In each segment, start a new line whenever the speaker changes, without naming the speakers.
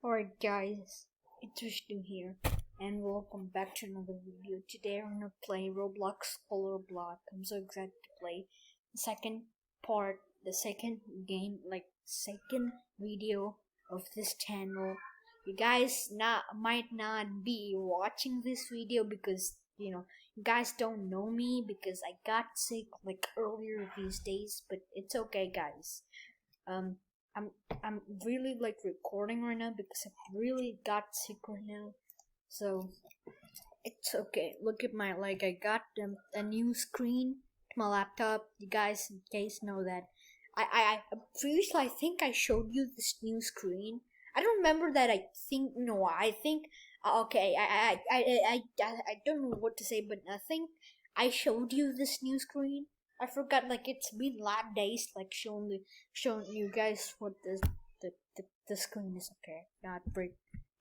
Alright guys, it's Vishnu here and welcome back to another video. Today I'm gonna play Roblox Color Block. I'm so excited to play the second part, the second game, second video of this channel. You guys might not be watching this video because you guys don't know me because I got sick earlier these days, but it's okay guys. I'm really recording right now because I really got sick right now, so it's okay. Look at my I got a new screen to my laptop. You guys, in case know that I previously I think I showed you this new screen. I don't remember that. I think no. I think okay. I don't know what to say, but I think I showed you this new screen. I forgot, it's been lab days, showing you guys what the screen is. Okay, not break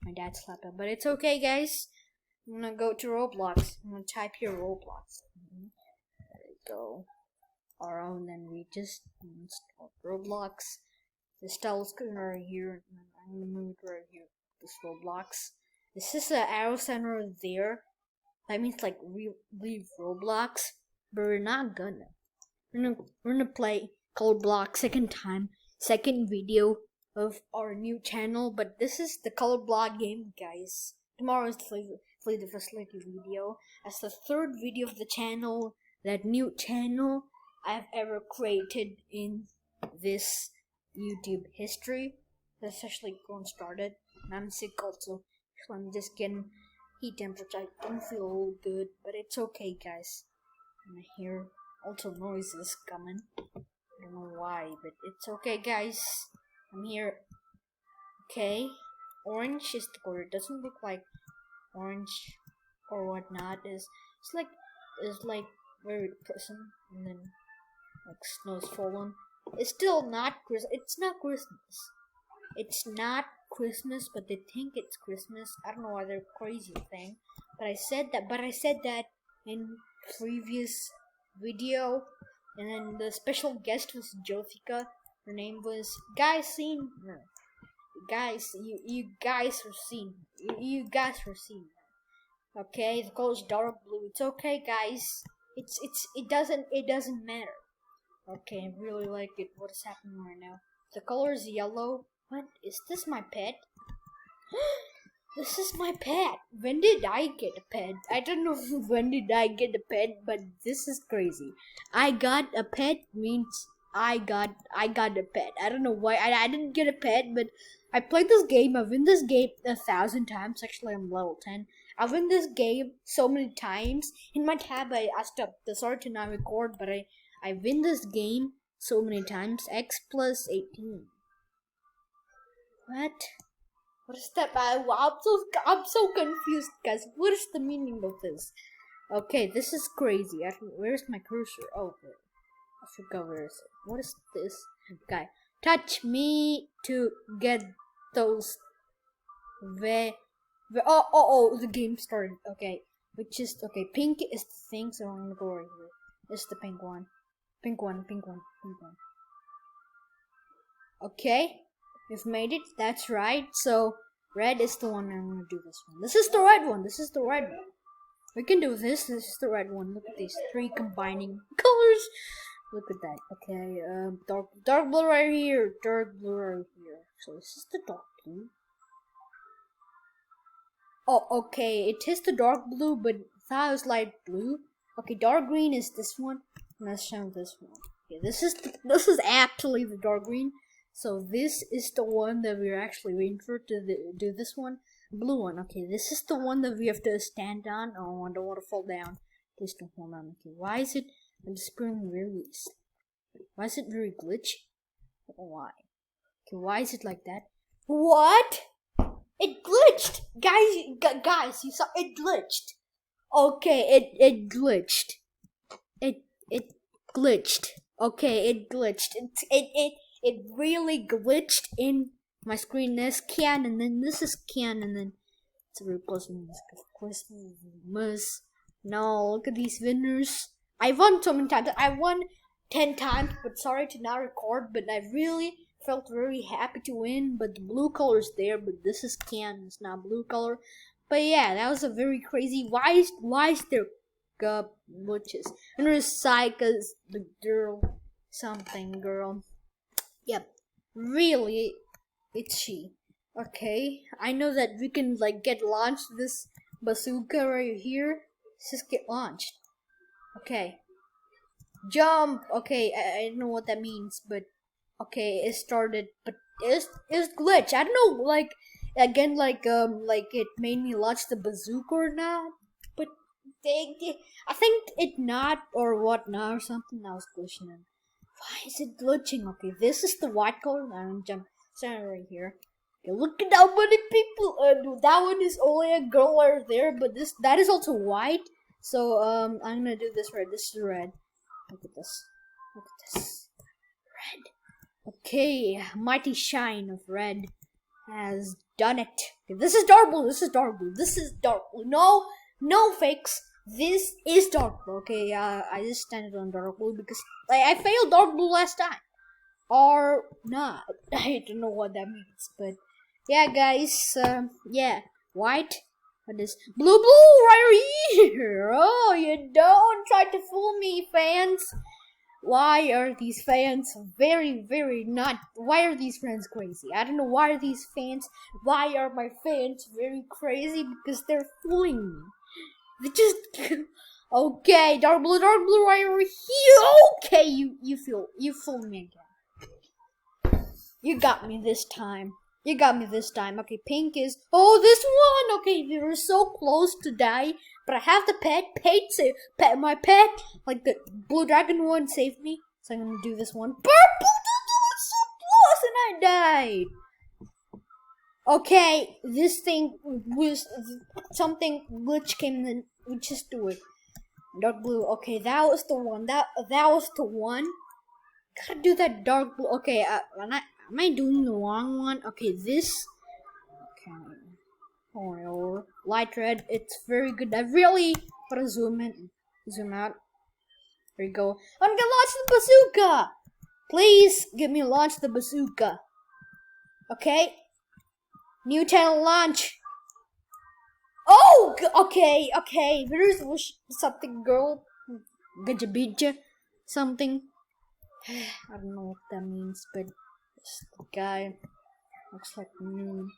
my dad's laptop, but it's okay, guys. I'm gonna go to Roblox. I'm gonna type here Roblox. There we go. And then we just install Roblox. The style screen right here. I'm gonna move it right here. This Roblox. This is the arrow center there. That means leave Roblox, but we're not gonna. We're gonna play Color Block second video of our new channel, but this is the Color Block game, guys. Tomorrow is the Play the Facility video. As the third video of the channel, that new channel I've ever created in this YouTube history. That's actually going started. And I'm sick also, so I'm just getting heat temperature. I don't feel good, but it's okay, guys. I'm here. Also noises coming. I don't know why, but it's okay, guys. I'm here. Okay. Orange is the color. It doesn't look like orange or whatnot. It's like very present, and then snow's falling. It's still not Christmas. It's not Christmas. It's not Christmas, but they think it's Christmas. I don't know why they're crazy thing. But I said that in previous video, and then the special guest was Jothika. Her name was guys. Seen her, guys. You guys were seen. You guys were seen. Okay, the color's dark blue. It's okay, guys. It doesn't matter. Okay, I really like it. What is happening right now? The color is yellow. What is this? My pet? This is my pet. When did I get a pet? I don't know when did I get a pet, but this is crazy. I got a pet means I got a pet. I don't know why I didn't get a pet, but I played this game. I win this game 1,000 times. Actually, I'm level 10. I win this game so many times. In my tab, I stopped. Sorry to not record, but I win this game so many times. X plus 18. What? What is that? I'm so confused, guys. What is the meaning of this? Okay, this is crazy. Where's my cursor? Oh, I forgot where is it. What is this? Guy, touch me to get those. Oh, the game started. Okay, which is okay. Pink is the thing, so I'm gonna go right here. This is the pink one. Pink one. Okay. We've made it. That's right. So red is the one. I'm gonna do this one. This is the red one. We can do this. This is the red one. Look at these three combining colors. Look at that. Okay. Dark blue right here. Dark blue right here. So this is the dark blue. Oh, okay. It is the dark blue, but that was light blue. Okay. Dark green is this one. Let's show this one. Okay. This is actually the dark green. So this is the one that we're actually waiting for to do this one. Blue one. Okay, this is the one that we have to stand on. Oh, I don't want to fall down. Please don't fall down. Okay, why is it disappearing really? Why is it very glitchy? Why? Okay, why is it like that? What? It glitched! Guys, you saw it glitched. Okay, it glitched. It glitched. Okay, it glitched. It really glitched in my screen. This can, and then this is can, and then it's a very Christmas. No, look at these winners. I won so many times. I won 10 times, but sorry to not record. But I really felt very happy to win, but the blue color is there, but this is can, it's not blue color. But yeah, that was a very crazy. Why is there butches? And there's Saika's the girl, something girl. Yep, really, it's she. Okay, I know that we can like get launched this bazooka right here. Let's just get launched. Okay, jump. Okay, I don't know what that means, but okay, it started, but it's glitch. I don't know, like again, like it made me launch the bazooka or not, but I think it not or what not or something that was glitching. In. Why is it glitching? Okay, this is the white color. I'm gonna jump center right here. Okay, look at how many people. That one is only a girl right there, but that is also white. So I'm gonna do this red. This is red. Look at this. Look at this. Red. Okay, mighty shine of red has done it. Okay, this is dark blue. This is dark blue. This is dark blue. No fakes. This is dark blue. Okay, I just standed on dark blue because I failed dark blue last time. Or not. I don't know what that means, but yeah, guys. Yeah, white. What is blue right here? Oh, you don't try to fool me, fans. Why are these fans very not? Why are these fans crazy? I don't know. Why are these fans? Why are my fans very crazy? Because they're fooling me. They just okay. Dark blue right over here. Okay, you fooled me again. You got me this time. You got me this time. Okay, pink is this one. Okay, they were so close to die, but I have the pet. My pet, like the blue dragon one, saved me. So I'm gonna do this one. Purple, was so close, and I died. Okay, this thing was something glitch came in. We just do it. Dark blue. Okay, that was the one. That was the one. Gotta do that dark blue. Okay, am I doing the wrong one? Okay, this. Okay. Oh, light red. It's very good. I really gotta zoom in, zoom out. There you go. I'm gonna launch the bazooka. Please give me launch the bazooka. Okay. New channel launch. Oh, okay. There's something girl. Gajabija. Something. I don't know what that means, but this guy looks like noon.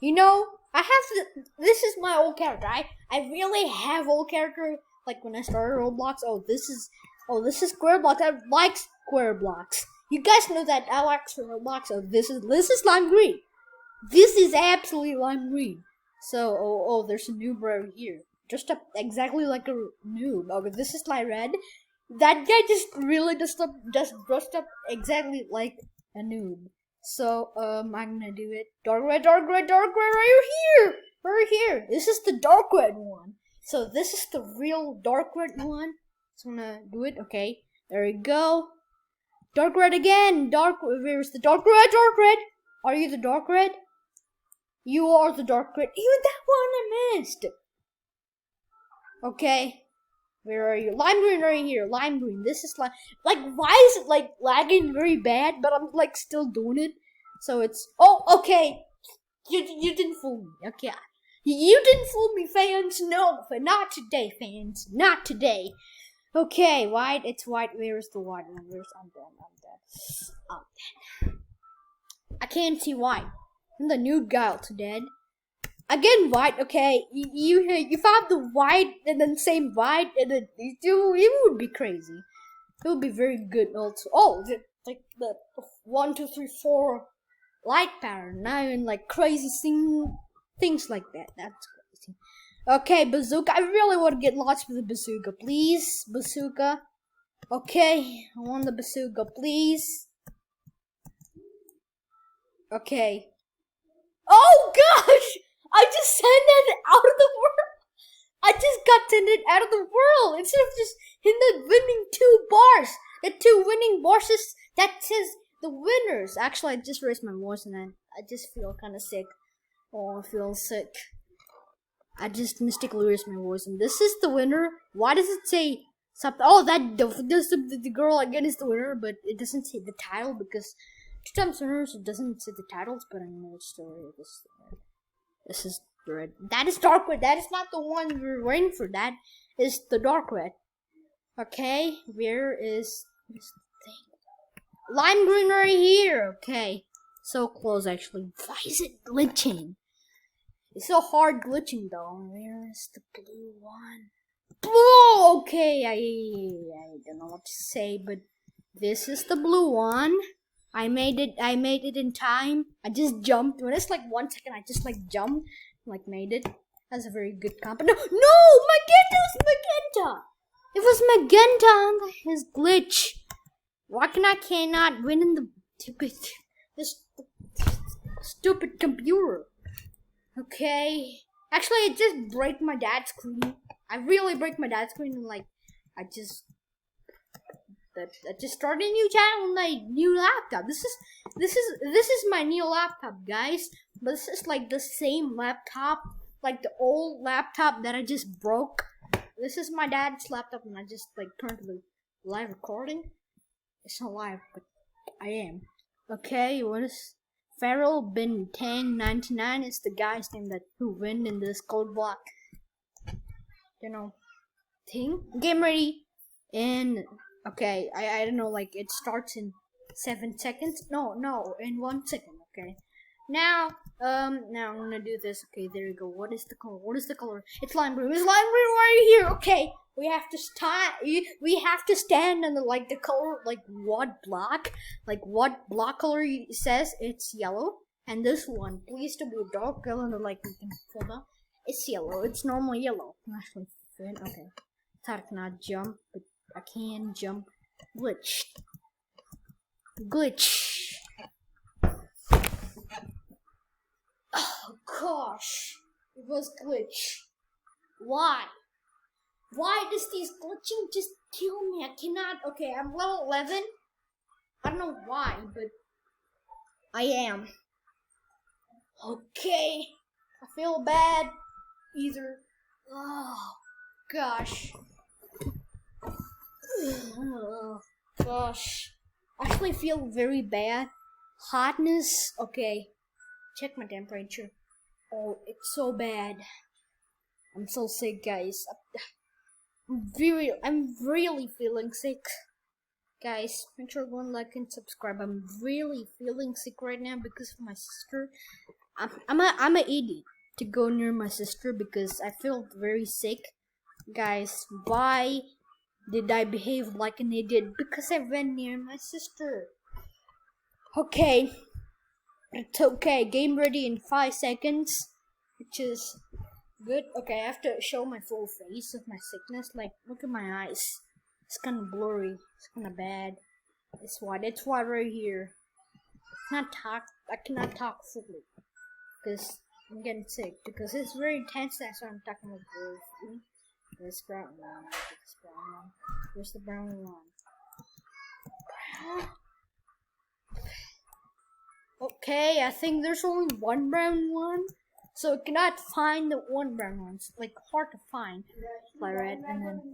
You know, I have to. This is my old character. I really have old character. Like when I started Roblox. This is Square Blocks. I like Square Blocks. You guys know that I like Square Blocks. This is lime green. This is absolutely lime green. So there's a noob right here, dressed up exactly like a noob. Okay, this is light red. That guy just really just dressed up exactly like a noob. So I'm gonna do it. Dark red right here. This is the dark red one. So this is the real dark red one. So I'm gonna do it. Okay, there we go. Dark red again. Where's the dark red? Are you the dark red? You are the dark red. Even that one I missed. Okay. Where are you? Lime green right here. Lime green. This is like why is it like lagging very bad? But I'm like still doing it. So it's okay. You didn't fool me. Okay. You didn't fool me, fans. No, not today, fans. Not today. Okay, white. It's white. Where's the white one? I'm dead. I can't see white. And the nude guy also dead. Again, white. Okay, you found the white and then same white and then these two. It would be crazy. It would be very good also. Like the 1, 2, 3, 4 light pattern. Not even like crazy things like that. That's crazy. Okay, bazooka. I really want to get launched with the bazooka, please, bazooka. Okay, I want the bazooka, please. Okay. Oh gosh! I just sent it out of the world. I just got sent it out of the world instead of just in the winning 2 bars. The 2 winning bars that says the winners. Actually, I just raised my voice and I just feel kind of sick. I feel sick. I just mystically raised my voice and this is the winner. Why does it say something? The girl again is the winner, but it doesn't say the title because Two Times Winners, it doesn't say the titles, but I know the story of this. This is red. That is dark red. That is not the one we're waiting for. That is the dark red. Okay, where is this thing? Lime green right here. Okay, so close actually. Why is it glitching? It's so hard glitching though. Where is the blue one? Blue. Okay, I don't know what to say, but this is the blue one. I made it in time. I just jumped. When it's like 1 second, I just like jumped, like made it. That's a very good comp. No, Magenta's Magenta. It was Magenta on his glitch. Why cannot win in the stupid computer? Okay. Actually, I just break my dad's screen. I really break my dad's screen and like I just started a new channel on my new laptop. This is my new laptop, guys. But this is like the same laptop, like the old laptop that I just broke. This is my dad's laptop, and I just like turned to the live recording. It's not live, but I am. Okay, what is Feral Bin Tang 99 is the guy's name that who win in this code block. You know, thing. Game ready, and okay, I don't know, like it starts in 7 seconds. No, in 1 second. Okay. Now I'm gonna do this. Okay, there you go. What is the color? What is the color? It's lime green. It's lime green right here. Okay, we have to stand on the like the color, like what block color says it's yellow. And this one, please to be dark yellow, like you can hold on. It's yellow. It's normal yellow. Actually, okay. Thought I cannot jump, but I can jump. Glitch. Oh gosh, it was glitch. Why does these glitching just kill me? I cannot. Okay, I'm level 11. I don't know why, but I am. Okay, I feel bad. Either. Oh gosh. Oh gosh. I actually feel very bad. Hotness. Okay. Check my temperature. Oh, it's so bad. I'm so sick, guys. I'm really feeling sick. Guys, make sure to go and like and subscribe. I'm really feeling sick right now because of my sister. I'm an idiot to go near my sister because I feel very sick. Guys, why did I behave like an idiot? Because I went near my sister. Okay. It's okay. Game ready in 5 seconds. Which is good. Okay, I have to show my full face of my sickness. Like, look at my eyes. It's kind of blurry. It's kind of bad. It's white. It's white right here. I cannot talk fully. Because I'm getting sick. Because it's very intense. That's why I'm talking about blurry. Where's the brown one? Where's the brown one? Okay, I think there's only one brown one. So I cannot find the one brown one. It's like hard to find. Fly red and then.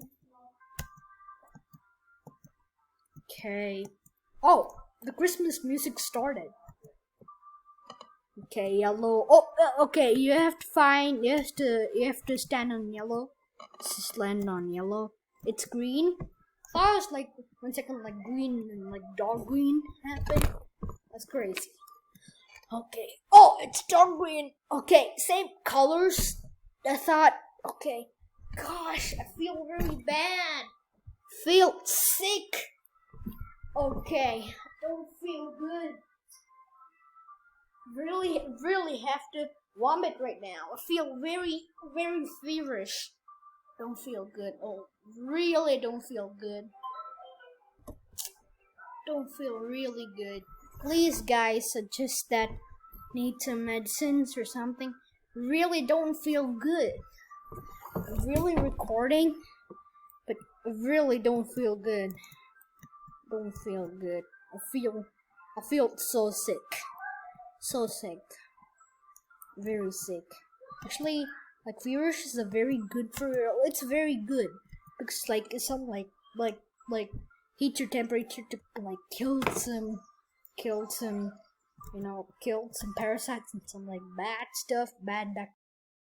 Okay. Oh, the Christmas music started. Okay, yellow. Oh, okay. You have to stand on yellow. Just land on yellow. It's green. I thought it was like 1 second, like green and like dark green happened. That's crazy. Okay. Oh, it's dark green. Okay, same colors. I thought. Okay. Gosh, I feel really bad. Feel sick. Okay, I don't feel good. Really have to vomit right now. I feel very feverish. Don't feel good. Oh, really don't feel good. Don't feel really good. Please, guys, suggest that need some medicines or something. Really don't feel good. I'm really recording, but I really don't feel good. Don't feel good. I feel so sick. So sick. Very sick. Actually, like feverish is a very good for it's very good because like it's something like heat your temperature to like kill killed some, killed some parasites and some like bad stuff, bad